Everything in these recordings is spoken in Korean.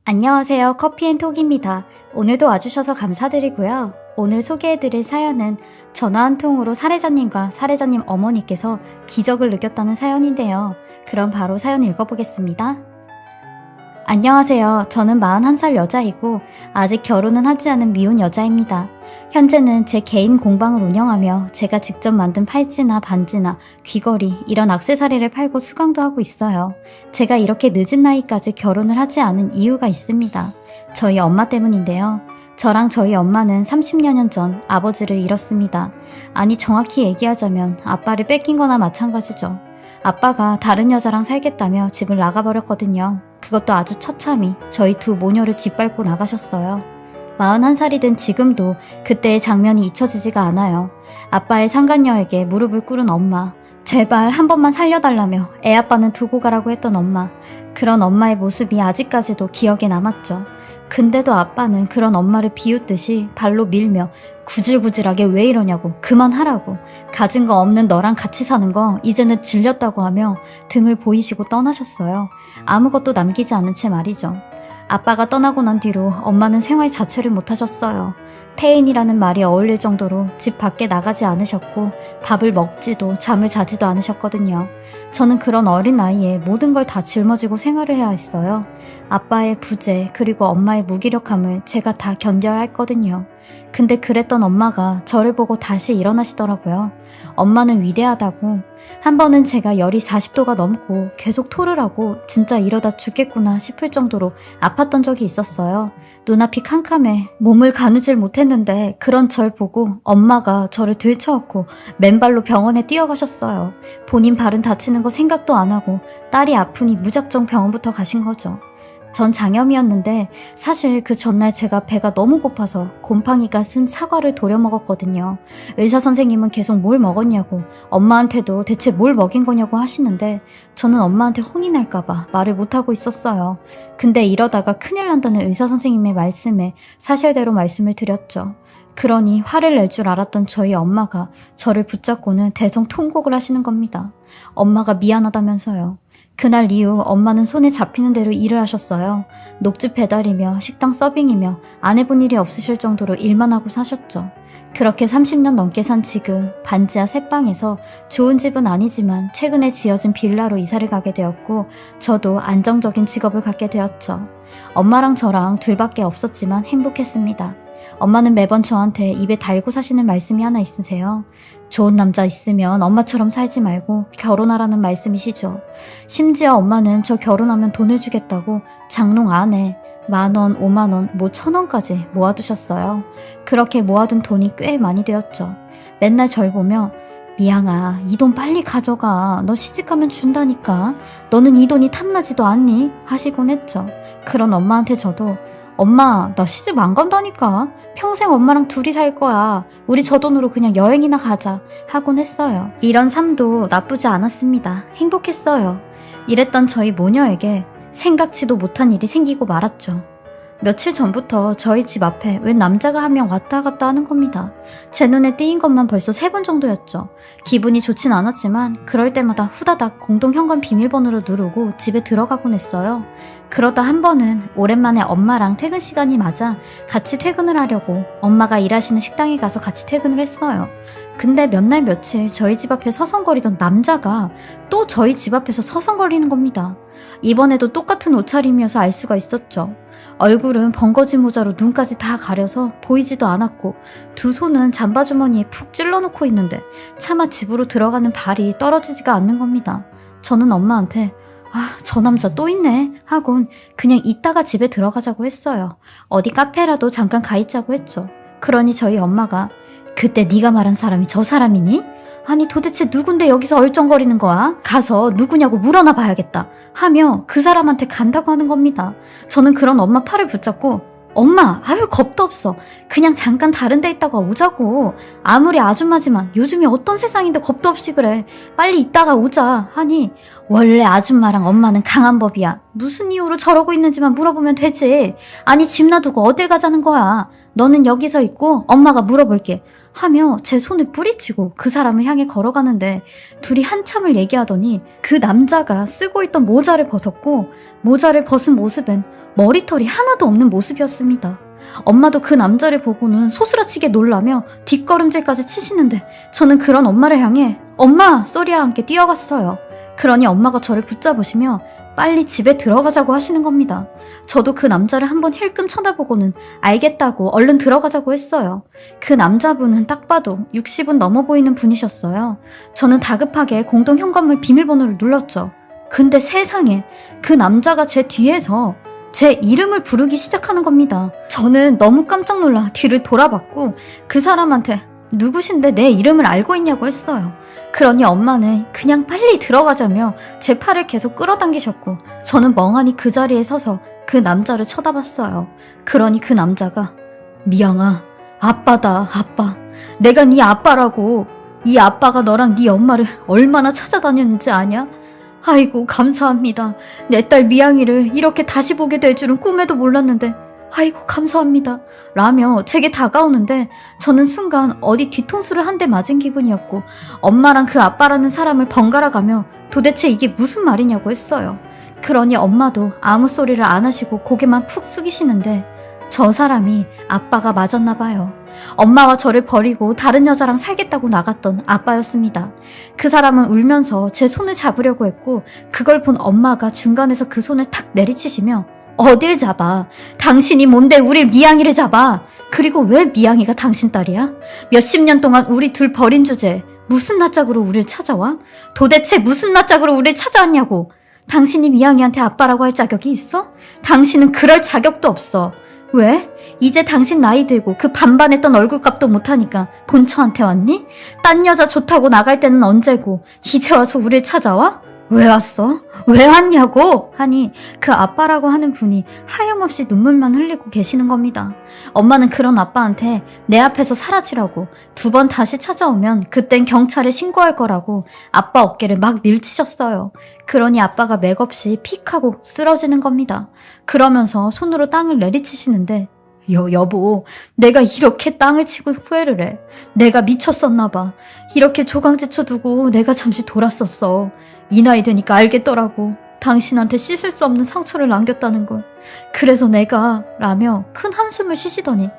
안녕하세요. 커피앤톡입니다. 오늘도 와주셔서 감사드리고요. 오늘 소개해드릴 사연은 전화 한 통으로 사례자님과 사례자님 어머니께서 기적을 느꼈다는 사연인데요. 그럼 바로 사연 읽어보겠습니다. 안녕하세요. 저는 41살 여자이고 아직 결혼은 하지 않은 미혼 여자입니다. 현재는 제 개인 공방을 운영하며 제가 직접 만든 팔찌나 반지나 귀걸이 이런 액세서리를 팔고 수강도 하고 있어요. 제가 이렇게 늦은 나이까지 결혼을 하지 않은 이유가 있습니다. 저희 엄마 때문인데요. 저랑 저희 엄마는 30여 년 전 아버지를 잃었습니다. 아니 정확히 얘기하자면 아빠를 뺏긴 거나 마찬가지죠. 아빠가 다른 여자랑 살겠다며 집을 나가버렸거든요. 그것도 아주 처참히 저희 두 모녀를 짓밟고 나가셨어요. 41살이 된 지금도 그때의 장면이 잊혀지지가 않아요. 아빠의 상간녀에게 무릎을 꿇은 엄마, 제발 한 번만 살려달라며 애아빠는 두고 가라고 했던 엄마, 그런 엄마의 모습이 아직까지도 기억에 남았죠. 근데도 아빠는 그런 엄마를 비웃듯이 발로 밀며 구질구질하게 왜 이러냐고, 그만하라고, 가진 거 없는 너랑 같이 사는 거 이제는 질렸다고 하며 등을 보이시고 떠나셨어요. 아무것도 남기지 않은 채 말이죠. 아빠가 떠나고 난 뒤로 엄마는 생활 자체를 못하셨어요. 폐인이라는 말이 어울릴 정도로 집 밖에 나가지 않으셨고 밥을 먹지도 잠을 자지도 않으셨거든요. 저는 그런 어린 나이에 모든 걸 다 짊어지고 생활을 해야 했어요. 아빠의 부재 그리고 엄마의 무기력함을 제가 다 견뎌야 했거든요. 근데 그랬던 엄마가 저를 보고 다시 일어나시더라고요. 엄마는 위대하다고. 한 번은 제가 열이 40도가 넘고 계속 토를 하고 진짜 이러다 죽겠구나 싶을 정도로 아팠던 적이 있었어요. 눈앞이 캄캄해 몸을 가누질 못했는데 그런 절 보고 엄마가 저를 들쳐업고 맨발로 병원에 뛰어가셨어요. 본인 발은 다치는 거 생각도 안 하고 딸이 아프니 무작정 병원부터 가신 거죠. 전 장염이었는데 사실 그 전날 제가 배가 너무 고파서 곰팡이가 쓴 사과를 도려 먹었거든요. 의사 선생님은 계속 뭘 먹었냐고, 엄마한테도 대체 뭘 먹인 거냐고 하시는데 저는 엄마한테 혼이 날까봐 말을 못하고 있었어요. 근데 이러다가 큰일 난다는 의사 선생님의 말씀에 사실대로 말씀을 드렸죠. 그러니 화를 낼 줄 알았던 저희 엄마가 저를 붙잡고는 대성통곡을 하시는 겁니다. 엄마가 미안하다면서요. 그날 이후 엄마는 손에 잡히는 대로 일을 하셨어요. 녹즙 배달이며 식당 서빙이며 안 해본 일이 없으실 정도로 일만 하고 사셨죠. 그렇게 30년 넘게 산 지금 반지하 새방에서 좋은 집은 아니지만 최근에 지어진 빌라로 이사를 가게 되었고 저도 안정적인 직업을 갖게 되었죠. 엄마랑 저랑 둘밖에 없었지만 행복했습니다. 엄마는 매번 저한테 입에 달고 사시는 말씀이 하나 있으세요. 좋은 남자 있으면 엄마처럼 살지 말고 결혼하라는 말씀이시죠. 심지어 엄마는 저 결혼하면 돈을 주겠다고 장롱 안에 10,000원, 50,000원, 뭐 1,000원까지 모아두셨어요. 그렇게 모아둔 돈이 꽤 많이 되었죠. 맨날 절 보며 미양아, 이 돈 빨리 가져가. 너 시집가면 준다니까. 너는 이 돈이 탐나지도 않니? 하시곤 했죠. 그런 엄마한테 저도 엄마, 나 시집 안 간다니까. 평생 엄마랑 둘이 살 거야. 우리 저 돈으로 그냥 여행이나 가자. 하곤 했어요. 이런 삶도 나쁘지 않았습니다. 행복했어요. 이랬던 저희 모녀에게 생각지도 못한 일이 생기고 말았죠. 며칠 전부터 저희 집 앞에 웬 남자가 한 명 왔다 갔다 하는 겁니다. 제 눈에 띄인 것만 벌써 3번 정도였죠. 기분이 좋진 않았지만 그럴 때마다 후다닥 공동 현관 비밀번호를 누르고 집에 들어가곤 했어요. 그러다 한 번은 오랜만에 엄마랑 퇴근 시간이 맞아 같이 퇴근을 하려고 엄마가 일하시는 식당에 가서 같이 퇴근을 했어요. 근데 몇 날 며칠 저희 집 앞에 서성거리던 남자가 또 저희 집 앞에서 서성거리는 겁니다. 이번에도 똑같은 옷차림이어서 알 수가 있었죠. 얼굴은 번거지 모자로 눈까지 다 가려서 보이지도 않았고 두 손은 잠바주머니에 푹 찔러놓고 있는데 차마 집으로 들어가는 발이 떨어지지가 않는 겁니다. 저는 엄마한테 저 남자 또 있네 하곤 그냥 이따가 집에 들어가자고 했어요. 어디 카페라도 잠깐 가 있자고 했죠. 그러니 저희 엄마가 그때 네가 말한 사람이 저 사람이니? 아니 도대체 누군데 여기서 얼쩡거리는 거야? 가서 누구냐고 물어나 봐야겠다 하며 그 사람한테 간다고 하는 겁니다. 저는 그런 엄마 팔을 붙잡고 엄마, 아유 겁도 없어. 그냥 잠깐 다른 데 있다가 오자고. 아무리 아줌마지만 요즘이 어떤 세상인데 겁도 없이 그래. 빨리 있다가 오자 하니 원래 아줌마랑 엄마는 강한 법이야. 무슨 이유로 저러고 있는지만 물어보면 되지. 아니 집 놔두고 어딜 가자는 거야. 너는 여기서 있고 엄마가 물어볼게. 하며 제 손을 뿌리치고 그 사람을 향해 걸어가는데 둘이 한참을 얘기하더니 그 남자가 쓰고 있던 모자를 벗었고 모자를 벗은 모습엔 머리털이 하나도 없는 모습이었습니다. 엄마도 그 남자를 보고는 소스라치게 놀라며 뒷걸음질까지 치시는데 저는 그런 엄마를 향해 엄마! 소리와 함께 뛰어갔어요. 그러니 엄마가 저를 붙잡으시며 빨리 집에 들어가자고 하시는 겁니다. 저도 그 남자를 한번 힐끔 쳐다보고는 알겠다고 얼른 들어가자고 했어요. 그 남자분은 딱 봐도 60은 넘어 보이는 분이셨어요. 저는 다급하게 공동 현관문 비밀번호를 눌렀죠. 근데 세상에 그 남자가 제 뒤에서 제 이름을 부르기 시작하는 겁니다. 저는 너무 깜짝 놀라 뒤를 돌아봤고 그 사람한테 누구신데 내 이름을 알고 있냐고 했어요. 그러니 엄마는 그냥 빨리 들어가자며 제 팔을 계속 끌어당기셨고 저는 멍하니 그 자리에 서서 그 남자를 쳐다봤어요. 그러니 그 남자가 미영아, 아빠다, 아빠. 내가 네 아빠라고. 이 아빠가 너랑 네 엄마를 얼마나 찾아다녔는지 아냐? 아이고 감사합니다. 내 딸 미양이를 이렇게 다시 보게 될 줄은 꿈에도 몰랐는데 아이고 감사합니다. 라며 제게 다가오는데 저는 순간 어디 뒤통수를 한 대 맞은 기분이었고 엄마랑 그 아빠라는 사람을 번갈아 가며 도대체 이게 무슨 말이냐고 했어요. 그러니 엄마도 아무 소리를 안 하시고 고개만 푹 숙이시는데 저 사람이 아빠가 맞았나 봐요. 엄마와 저를 버리고 다른 여자랑 살겠다고 나갔던 아빠였습니다. 그 사람은 울면서 제 손을 잡으려고 했고 그걸 본 엄마가 중간에서 그 손을 탁 내리치시며 어딜 잡아? 당신이 뭔데 우릴 미양이를 잡아? 그리고 왜 미양이가 당신 딸이야? 몇십 년 동안 우리 둘 버린 주제에 무슨 낯짝으로 우릴 찾아와? 도대체 무슨 낯짝으로 우릴 찾아왔냐고? 당신이 미양이한테 아빠라고 할 자격이 있어? 당신은 그럴 자격도 없어. 왜? 이제 당신 나이 들고 그 반반했던 얼굴값도 못하니까 본처한테 왔니? 딴 여자 좋다고 나갈 때는 언제고 이제 와서 우릴 찾아와? 왜 왔어? 왜 왔냐고? 하니 그 아빠라고 하는 분이 하염없이 눈물만 흘리고 계시는 겁니다. 엄마는 그런 아빠한테 내 앞에서 사라지라고 2번 다시 찾아오면 그땐 경찰에 신고할 거라고 아빠 어깨를 막 밀치셨어요. 그러니 아빠가 맥없이 픽 하고 쓰러지는 겁니다. 그러면서 손으로 땅을 내리치시는데 여보, 내가 이렇게 땅을 치고 후회를 해. 내가 미쳤었나 봐. 이렇게 조강지쳐 두고 내가 잠시 돌았었어. 이 나이 되니까 알겠더라고. 당신한테 씻을 수 없는 상처를 남겼다는 걸. 그래서 내가 라며 큰 한숨을 쉬시더니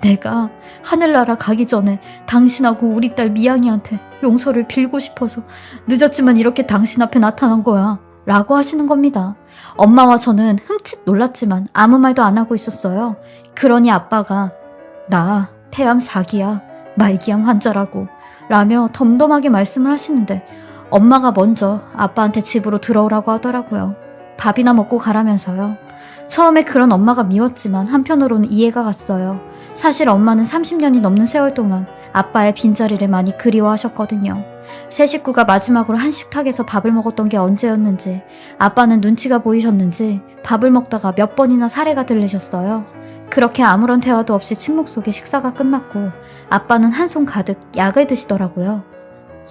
내가 하늘나라 가기 전에 당신하고 우리 딸 미양이한테 용서를 빌고 싶어서 늦었지만 이렇게 당신 앞에 나타난 거야. 라고 하시는 겁니다. 엄마와 저는 흠칫 놀랐지만 아무 말도 안 하고 있었어요. 그러니 아빠가 나 폐암 4기야. 말기암 환자라고 라며 덤덤하게 말씀을 하시는데 엄마가 먼저 아빠한테 집으로 들어오라고 하더라고요. 밥이나 먹고 가라면서요. 처음에 그런 엄마가 미웠지만 한편으로는 이해가 갔어요. 사실 엄마는 30년이 넘는 세월 동안 아빠의 빈자리를 많이 그리워하셨거든요. 세 식구가 마지막으로 한 식탁에서 밥을 먹었던 게 언제였는지 아빠는 눈치가 보이셨는지 밥을 먹다가 몇 번이나 사례가 들리셨어요. 그렇게 아무런 대화도 없이 침묵 속에 식사가 끝났고 아빠는 한 손 가득 약을 드시더라고요.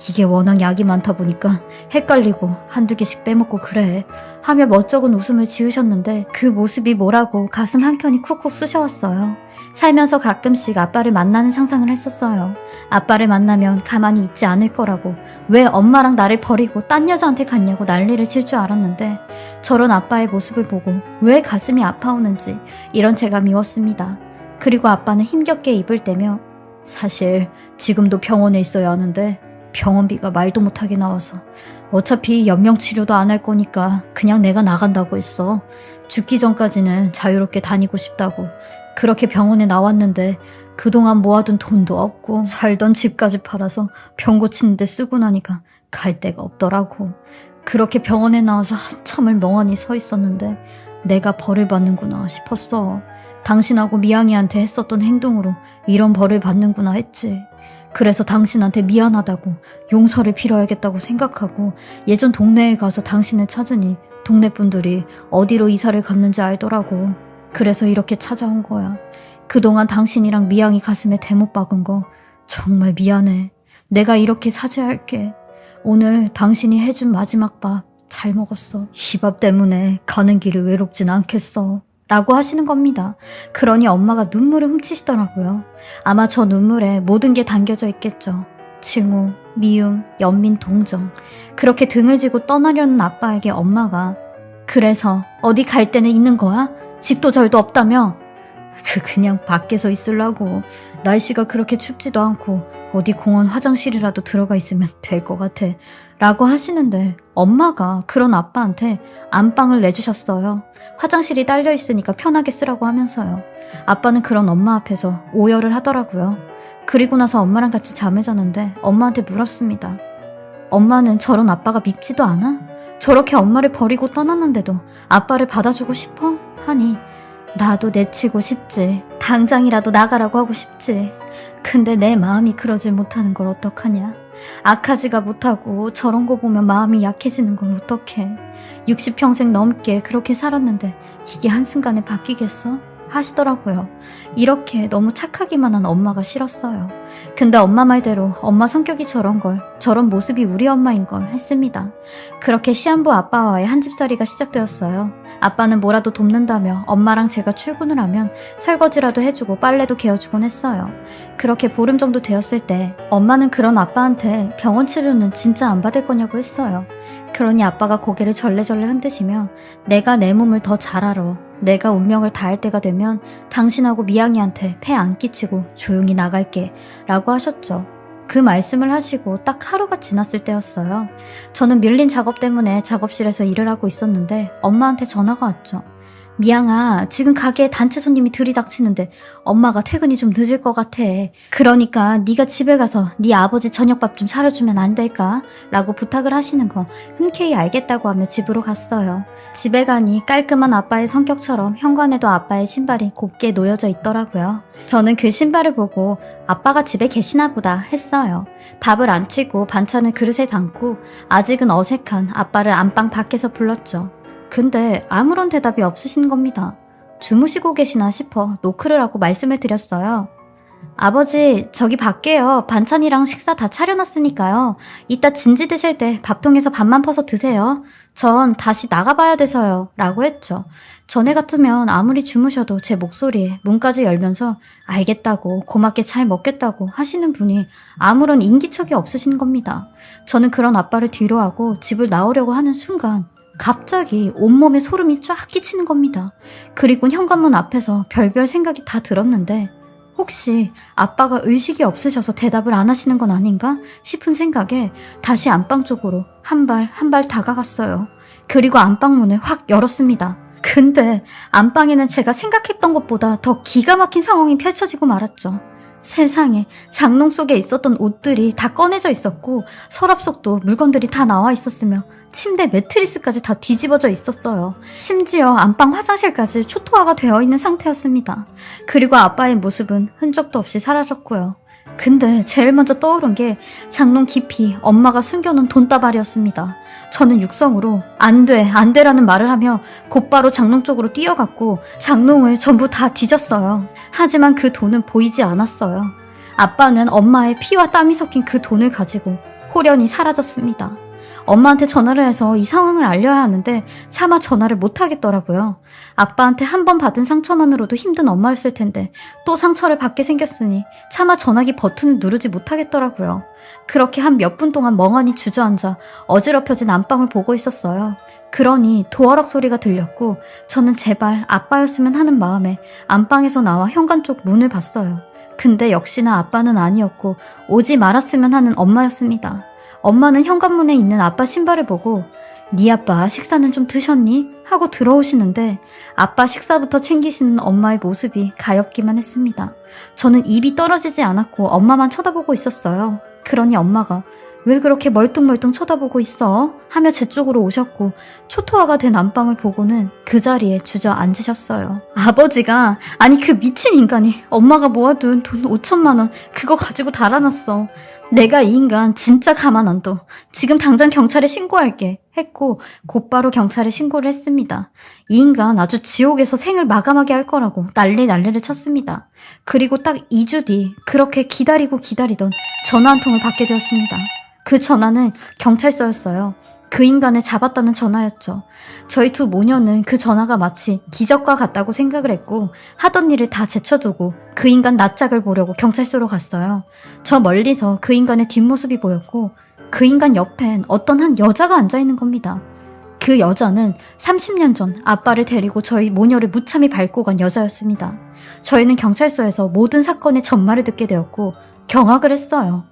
이게 워낙 약이 많다 보니까 헷갈리고 한두 개씩 빼먹고 그래 하며 멋쩍은 웃음을 지으셨는데 그 모습이 뭐라고 가슴 한켠이 쿡쿡 쑤셔왔어요. 살면서 가끔씩 아빠를 만나는 상상을 했었어요. 아빠를 만나면 가만히 있지 않을 거라고 왜 엄마랑 나를 버리고 딴 여자한테 갔냐고 난리를 칠 줄 알았는데 저런 아빠의 모습을 보고 왜 가슴이 아파오는지 이런 제가 미웠습니다. 그리고 아빠는 힘겹게 입을 떼며 사실 지금도 병원에 있어야 하는데 병원비가 말도 못하게 나와서 어차피 연명치료도 안 할 거니까 그냥 내가 나간다고 했어. 죽기 전까지는 자유롭게 다니고 싶다고. 그렇게 병원에 나왔는데 그동안 모아둔 돈도 없고 살던 집까지 팔아서 병 고치는데 쓰고 나니까 갈 데가 없더라고. 그렇게 병원에 나와서 한참을 멍하니 서 있었는데 내가 벌을 받는구나 싶었어. 당신하고 미양이한테 했었던 행동으로 이런 벌을 받는구나 했지. 그래서 당신한테 미안하다고 용서를 빌어야겠다고 생각하고 예전 동네에 가서 당신을 찾으니 동네 분들이 어디로 이사를 갔는지 알더라고. 그래서 이렇게 찾아온 거야. 그동안 당신이랑 미양이 가슴에 대못 박은 거 정말 미안해. 내가 이렇게 사죄할게. 오늘 당신이 해준 마지막 밥 잘 먹었어. 이 밥 때문에 가는 길이 외롭진 않겠어. 라고 하시는 겁니다. 그러니 엄마가 눈물을 훔치시더라고요. 아마 저 눈물에 모든 게 담겨져 있겠죠. 증오, 미움, 연민, 동정. 그렇게 등을 지고 떠나려는 아빠에게 엄마가 그래서 어디 갈 데는 있는 거야? 집도 절도 없다며? 그냥 밖에서 있으려고. 날씨가 그렇게 춥지도 않고 어디 공원 화장실이라도 들어가 있으면 될 것 같아. 라고 하시는데 엄마가 그런 아빠한테 안방을 내주셨어요. 화장실이 딸려 있으니까 편하게 쓰라고 하면서요. 아빠는 그런 엄마 앞에서 오열을 하더라고요. 그리고 나서 엄마랑 같이 잠을 잤는데 엄마한테 물었습니다. 엄마는 저런 아빠가 밉지도 않아? 저렇게 엄마를 버리고 떠났는데도 아빠를 받아주고 싶어? 하니 나도 내치고 싶지. 당장이라도 나가라고 하고 싶지. 근데 내 마음이 그러질 못하는 걸 어떡하냐. 악하지가 못하고 저런 거 보면 마음이 약해지는 걸 어떡해. 60평생 넘게 그렇게 살았는데 이게 한순간에 바뀌겠어? 하시더라고요. 이렇게 너무 착하기만 한 엄마가 싫었어요. 근데 엄마 말대로 엄마 성격이 저런 모습이 우리 엄마인 걸 했습니다. 그렇게 시한부 아빠와의 한 집살이가 시작되었어요. 아빠는 뭐라도 돕는다며 엄마랑 제가 출근을 하면 설거지라도 해주고 빨래도 개어주곤 했어요. 그렇게 보름 정도 되었을 때 엄마는 그런 아빠한테 병원 치료는 진짜 안 받을 거냐고 했어요. 그러니 아빠가 고개를 절레절레 흔드시며 내가 내 몸을 더 잘 알아. 내가 운명을 다할 때가 되면 당신하고 미양이한테 폐 안 끼치고 조용히 나갈게 라고 하셨죠. 그 말씀을 하시고 딱 하루가 지났을 때였어요. 저는 밀린 작업 때문에 작업실에서 일을 하고 있었는데 엄마한테 전화가 왔죠. 미양아, 지금 가게에 단체 손님이 들이닥치는데 엄마가 퇴근이 좀 늦을 것 같아. 그러니까 네가 집에 가서 네 아버지 저녁밥 좀 차려주면 안 될까? 라고 부탁을 하시는 거 흔쾌히 알겠다고 하며 집으로 갔어요. 집에 가니 깔끔한 아빠의 성격처럼 현관에도 아빠의 신발이 곱게 놓여져 있더라고요. 저는 그 신발을 보고 아빠가 집에 계시나 보다 했어요. 밥을 안 치고 반찬을 그릇에 담고 아직은 어색한 아빠를 안방 밖에서 불렀죠. 근데 아무런 대답이 없으신 겁니다. 주무시고 계시나 싶어 노크를 하고 말씀을 드렸어요. 아버지, 저기 밖에요. 반찬이랑 식사 다 차려놨으니까요. 이따 진지 드실 때 밥통에서 밥만 퍼서 드세요. 전 다시 나가봐야 돼서요. 라고 했죠. 전에 같으면 아무리 주무셔도 제 목소리에 문까지 열면서 알겠다고 고맙게 잘 먹겠다고 하시는 분이 아무런 인기척이 없으신 겁니다. 저는 그런 아빠를 뒤로하고 집을 나오려고 하는 순간 갑자기 온몸에 소름이 쫙 끼치는 겁니다. 그리고 현관문 앞에서 별별 생각이 다 들었는데 혹시 아빠가 의식이 없으셔서 대답을 안 하시는 건 아닌가 싶은 생각에 다시 안방 쪽으로 한 발 다가갔어요. 그리고 안방문을 확 열었습니다. 근데 안방에는 제가 생각했던 것보다 더 기가 막힌 상황이 펼쳐지고 말았죠. 세상에, 장롱 속에 있었던 옷들이 다 꺼내져 있었고 서랍 속도 물건들이 다 나와 있었으며 침대 매트리스까지 다 뒤집어져 있었어요. 심지어 안방 화장실까지 초토화가 되어 있는 상태였습니다. 그리고 아빠의 모습은 흔적도 없이 사라졌고요. 근데 제일 먼저 떠오른 게 장롱 깊이 엄마가 숨겨놓은 돈다발이었습니다. 저는 육성으로 안 돼라는 말을 하며 곧바로 장롱 쪽으로 뛰어갔고 장롱을 전부 다 뒤졌어요. 하지만 그 돈은 보이지 않았어요. 아빠는 엄마의 피와 땀이 섞인 그 돈을 가지고 호련히 사라졌습니다. 엄마한테 전화를 해서 이 상황을 알려야 하는데 차마 전화를 못 하겠더라고요. 아빠한테 한 번 받은 상처만으로도 힘든 엄마였을 텐데 또 상처를 받게 생겼으니 차마 전화기 버튼을 누르지 못하겠더라고요. 그렇게 한 몇 분 동안 멍하니 주저앉아 어지럽혀진 안방을 보고 있었어요. 그러니 도어락 소리가 들렸고 저는 제발 아빠였으면 하는 마음에 안방에서 나와 현관 쪽 문을 봤어요. 근데 역시나 아빠는 아니었고 오지 말았으면 하는 엄마였습니다. 엄마는 현관문에 있는 아빠 신발을 보고 네 아빠 식사는 좀 드셨니? 하고 들어오시는데 아빠 식사부터 챙기시는 엄마의 모습이 가엾기만 했습니다. 저는 입이 떨어지지 않았고 엄마만 쳐다보고 있었어요. 그러니 엄마가 왜 그렇게 멀뚱멀뚱 쳐다보고 있어? 하며 제 쪽으로 오셨고 초토화가 된 안방을 보고는 그 자리에 주저앉으셨어요. 아버지가 아니 그 미친 인간이 엄마가 모아둔 돈 5천만 원 그거 가지고 달아났어. 내가 이 인간 진짜 가만 안 둬. 지금 당장 경찰에 신고할게 했고 곧바로 경찰에 신고를 했습니다. 이 인간 아주 지옥에서 생을 마감하게 할 거라고 난리를 쳤습니다. 그리고 딱 2주 뒤 그렇게 기다리던 전화 한 통을 받게 되었습니다. 그 전화는 경찰서였어요. 그 인간을 잡았다는 전화였죠. 저희 두 모녀는 그 전화가 마치 기적과 같다고 생각을 했고 하던 일을 다 제쳐두고 그 인간 낯짝을 보려고 경찰서로 갔어요. 저 멀리서 그 인간의 뒷모습이 보였고 그 인간 옆엔 어떤 한 여자가 앉아있는 겁니다. 그 여자는 30년 전 아빠를 데리고 저희 모녀를 무참히 밟고 간 여자였습니다. 저희는 경찰서에서 모든 사건의 전말을 듣게 되었고 경악을 했어요.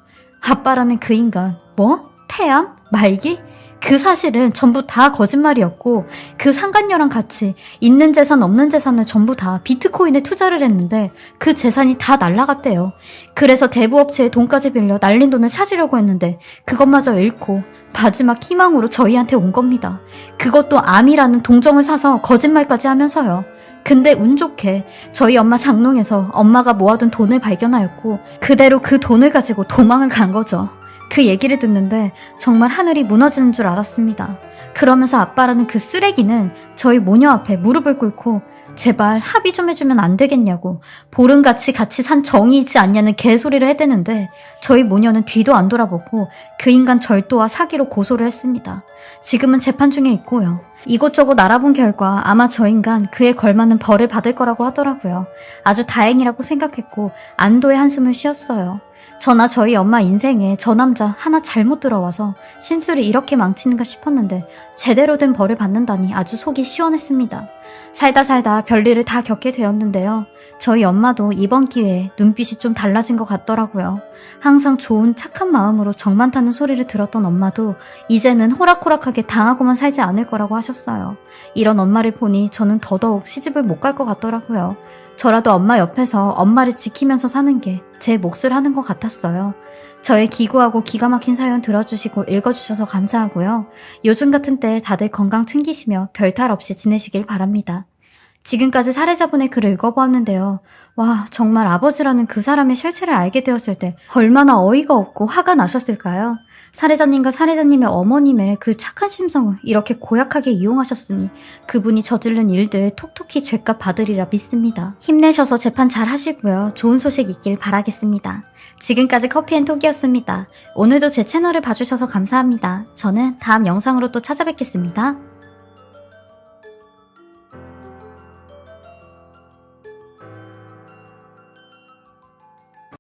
아빠라는 그 인간, 뭐? 폐암? 말기? 그 사실은 전부 다 거짓말이었고 그 상간녀랑 같이 있는 재산 없는 재산을 전부 다 비트코인에 투자를 했는데 그 재산이 다 날라갔대요. 그래서 대부업체에 돈까지 빌려 날린 돈을 찾으려고 했는데 그것마저 잃고 마지막 희망으로 저희한테 온 겁니다. 그것도 암이라는 동정을 사서 거짓말까지 하면서요. 근데 운 좋게 저희 엄마 장롱에서 엄마가 모아둔 돈을 발견하였고 그대로 그 돈을 가지고 도망을 간 거죠. 그 얘기를 듣는데 정말 하늘이 무너지는 줄 알았습니다. 그러면서 아빠라는 그 쓰레기는 저희 모녀 앞에 무릎을 꿇고 제발 합의 좀 해주면 안 되겠냐고 보름같이 같이 산 정이지 않냐는 개소리를 해대는데 저희 모녀는 뒤도 안 돌아보고 그 인간 절도와 사기로 고소를 했습니다. 지금은 재판 중에 있고요. 이곳저곳 알아본 결과 아마 저 인간 그에 걸맞는 벌을 받을 거라고 하더라고요. 아주 다행이라고 생각했고 안도의 한숨을 쉬었어요. 저나 저희 엄마 인생에 저 남자 하나 잘못 들어와서 신수를 이렇게 망치는가 싶었는데 제대로 된 벌을 받는다니 아주 속이 시원했습니다. 살다 살다 별일을 다 겪게 되었는데요. 저희 엄마도 이번 기회에 눈빛이 좀 달라진 것 같더라고요. 항상 좋은 착한 마음으로 정 많다는 소리를 들었던 엄마도 이제는 호락호락하게 당하고만 살지 않을 거라고 하셨어요. 이런 엄마를 보니 저는 더더욱 시집을 못 갈 것 같더라고요. 저라도 엄마 옆에서 엄마를 지키면서 사는 게 제 몫을 하는 것 같았어요. 저의 기구하고 기가 막힌 사연 들어주시고 읽어주셔서 감사하고요. 요즘 같은 때 다들 건강 챙기시며 별탈 없이 지내시길 바랍니다. 지금까지 살해자분의 글을 읽어보았는데요. 와, 정말 아버지라는 그 사람의 실체를 알게 되었을 때 얼마나 어이가 없고 화가 나셨을까요? 살해자님과 살해자님의 어머님의 그 착한 심성을 이렇게 고약하게 이용하셨으니 그분이 저지른 일들 톡톡히 죗값 받으리라 믿습니다. 힘내셔서 재판 잘 하시고요. 좋은 소식 있길 바라겠습니다. 지금까지 커피앤톡이었습니다. 오늘도 제 채널을 봐주셔서 감사합니다. 저는 다음 영상으로 또 찾아뵙겠습니다.